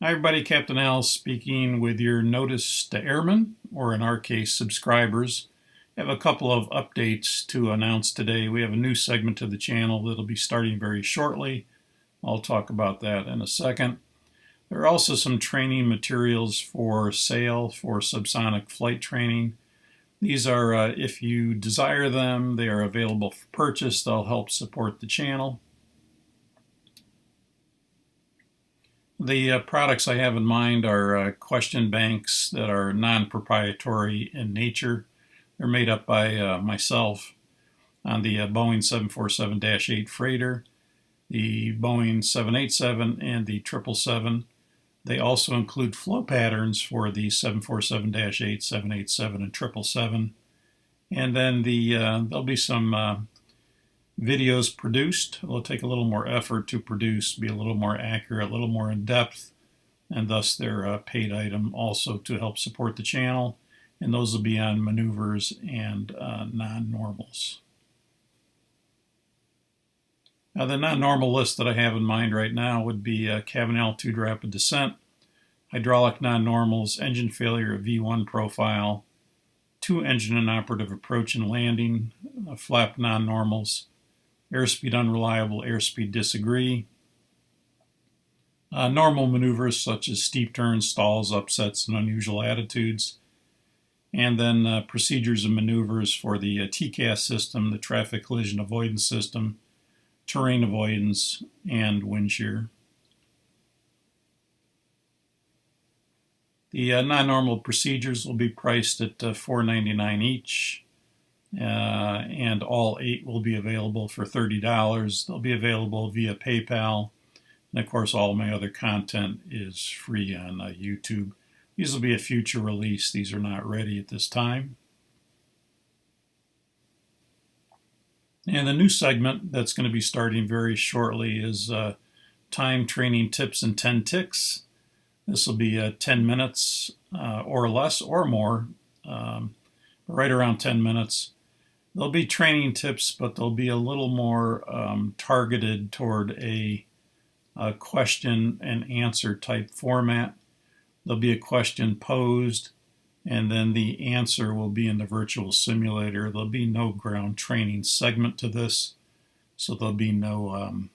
Hi everybody, Captain Al speaking with your notice to airmen, or in our case, subscribers. I have a couple of updates to announce today. We have a new segment to the channel that'll be starting very shortly. I'll talk about that in a second. There are also some training materials for sale for subsonic flight training. These are, if you desire them, they are available for purchase. They'll help support the channel. The products I have in mind are question banks that are non-proprietary in nature. They're made up by myself on the Boeing 747-8 freighter, the Boeing 787, and the 777. They also include flow patterns for the 747-8, 787, and 777. And then there'll be some videos produced. It'll take a little more effort to produce, be a little more accurate, a little more in depth, and thus they're a paid item also to help support the channel. And those will be on maneuvers and non-normals. Now, the non-normal list that I have in mind right now would be cabin altitude rapid descent, hydraulic non-normals, engine failure of V1 profile, 2 engine inoperative approach and landing, flap non-normals, airspeed unreliable, airspeed disagree, normal maneuvers such as steep turns, stalls, upsets, and unusual attitudes, and then procedures and maneuvers for the TCAS system, the traffic collision avoidance system, terrain avoidance, and wind shear. The non-normal procedures will be priced at $4.99 each. And all 8 will be available for $30. They'll be available via PayPal. And of course, all my other content is free on YouTube. These will be a future release. These are not ready at this time. And the new segment that's going to be starting very shortly is time training tips and 10 ticks. This will be 10 minutes or less or more, right around 10 minutes. There'll be training tips, but they'll be a little more targeted toward a question and answer type format. There'll be a question posed, and then the answer will be in the virtual simulator. There'll be no ground training segment to this, so there'll be no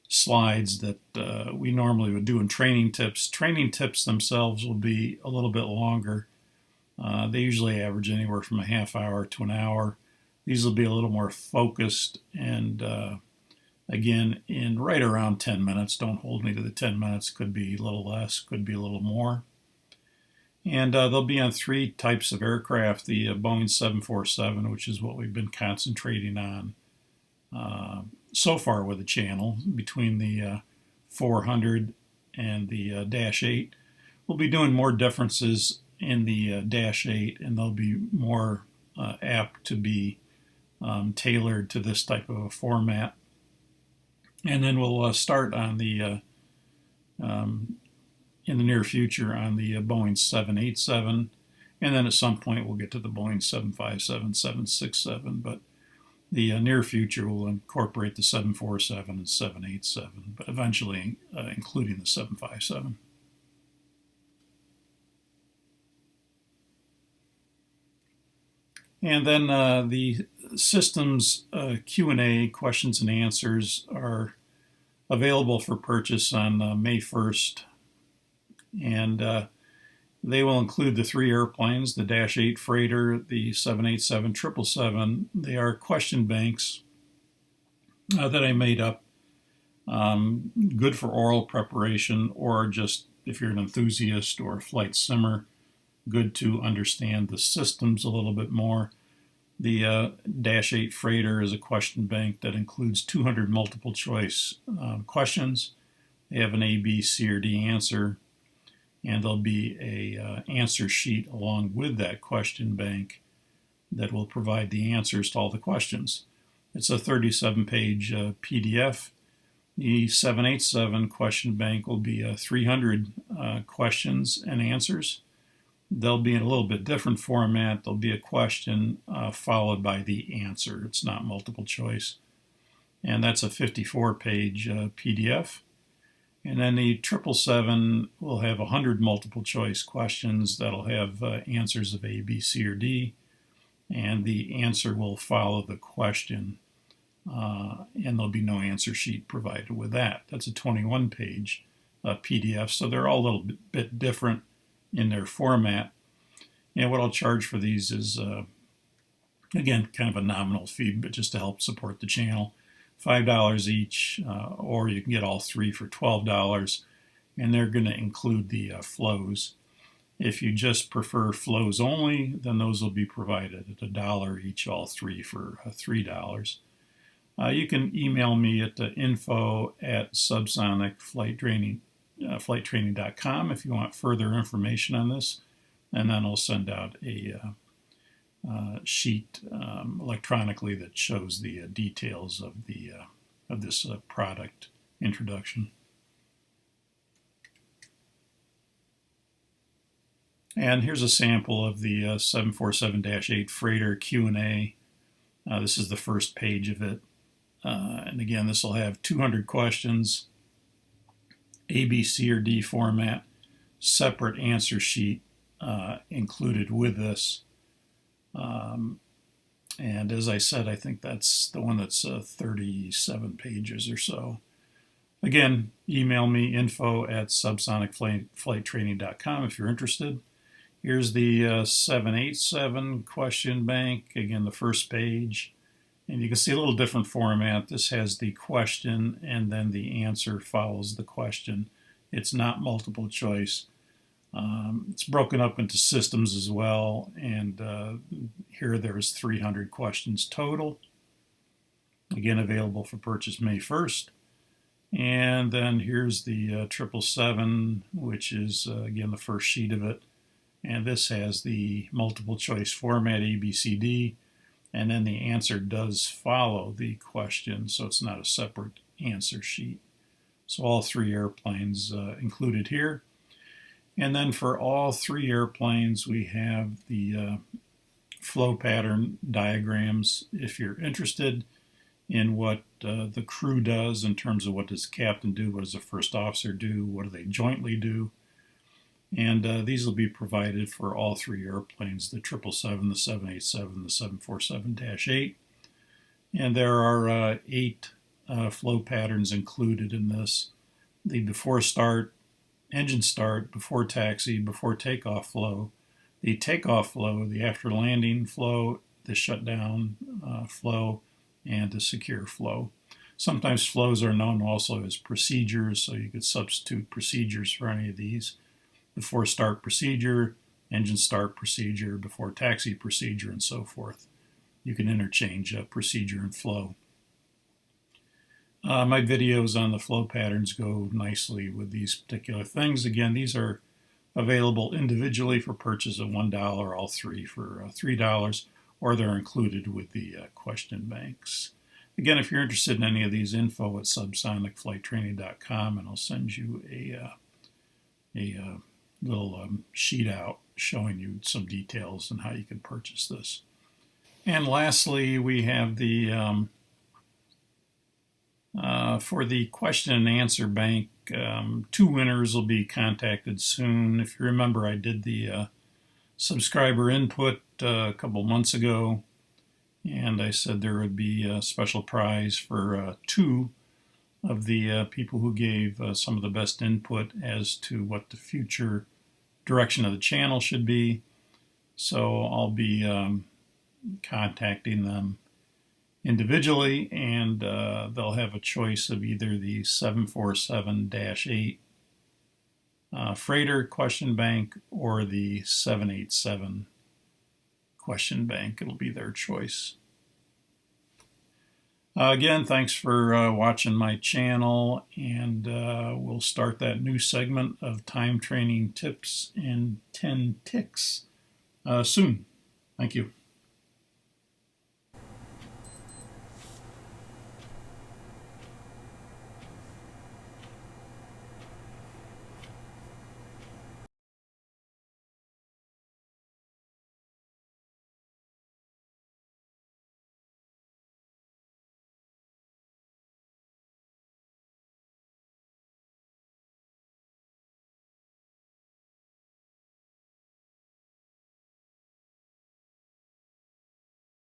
slides that we normally would do in training tips. Training tips themselves will be a little bit longer. They usually average anywhere from a half hour to an hour. These will be a little more focused and again, in right around 10 minutes. Don't hold me to the 10 minutes. Could be a little less, could be a little more. And they'll be on 3 types of aircraft. The Boeing 747, which is what we've been concentrating on so far with the channel, between the 400 and the Dash 8. We'll be doing more differences in the Dash 8, and they'll be more apt to be tailored to this type of a format. And then we'll start on the in the near future on the Boeing 787, and then at some point we'll get to the Boeing 757-767, but the near future will incorporate the 747 and 787, but eventually including the 757. And then the system's Q&A, questions and answers, are available for purchase on May 1st. And they will include the 3 airplanes, the Dash 8 freighter, the 787, 777. They are question banks that I made up, good for oral preparation, or just if you're an enthusiast or a flight simmer, good to understand the systems a little bit more. The Dash 8 freighter is a question bank that includes 200 multiple choice questions. They have an A, B, C, or D answer, and there'll be a answer sheet along with that question bank that will provide the answers to all the questions. It's a 37-page PDF. The 787 question bank will be 300 questions and answers. They'll be in a little bit different format. There'll be a question followed by the answer. It's not multiple choice. And that's a 54-page PDF. And then the 777 will have 100 multiple choice questions that'll have answers of A, B, C, or D, and the answer will follow the question, and there'll be no answer sheet provided with that. That's a 21-page PDF, so they're all a little bit different in their format. And what I'll charge for these is, again, kind of a nominal fee, but just to help support the channel. $5 each, or you can get all three for $12, and they're going to include the flows. If you just prefer flows only, then those will be provided at $1 each, all three for $3. You can email me at info@subsonicflighttraining.com if you want further information on this, and then I'll send out a sheet electronically that shows the details of this product introduction. And here's a sample of the 747-8 freighter Q&A. This is the first page of it. And again, this will have 200 questions, A, B, C, or D format, separate answer sheet included with this. And as I said, I think that's the one that's 37 pages or so. Again, email me info@subsonicflighttraining.com if you're interested. Here's the 787 question bank, again the first page. And you can see a little different format. This has the question and then the answer follows the question. It's not multiple choice. It's broken up into systems as well, and here there's 300 questions total. Again, available for purchase May 1st. And then here's the 777, which is again the first sheet of it. And this has the multiple choice format A, B, C, D, and then the answer does follow the question, so it's not a separate answer sheet. So all three airplanes included here. And then for all three airplanes, we have the flow pattern diagrams. If you're interested in what the crew does in terms of what does the captain do, what does the first officer do, what do they jointly do. And these will be provided for all three airplanes, the 777, the 787, the 747-8. And there are 8 flow patterns included in this. The before start, engine start, before taxi, before takeoff flow, the takeoff flow, the after landing flow, the shutdown flow, and the secure flow. Sometimes flows are known also as procedures, so you could substitute procedures for any of these. Before start procedure, engine start procedure, before taxi procedure, and so forth. You can interchange procedure and flow. My videos on the flow patterns go nicely with these particular things. Again, these are available individually for purchase at $1, all three for $3, or they're included with the question banks. Again, if you're interested in any of these, info@subsonicflighttraining.com, and I'll send you a little sheet out showing you some details on how you can purchase this. And lastly, we have the for the question and answer bank, 2 winners will be contacted soon. If you remember, I did the subscriber input a couple months ago, and I said there would be a special prize for 2 of the people who gave some of the best input as to what the future direction of the channel should be. So I'll be contacting them individually, and they'll have a choice of either the 747-8 freighter question bank or the 787 question bank. It'll be their choice. Again, thanks for watching my channel, and we'll start that new segment of time training tips and 10 ticks soon. Thank you.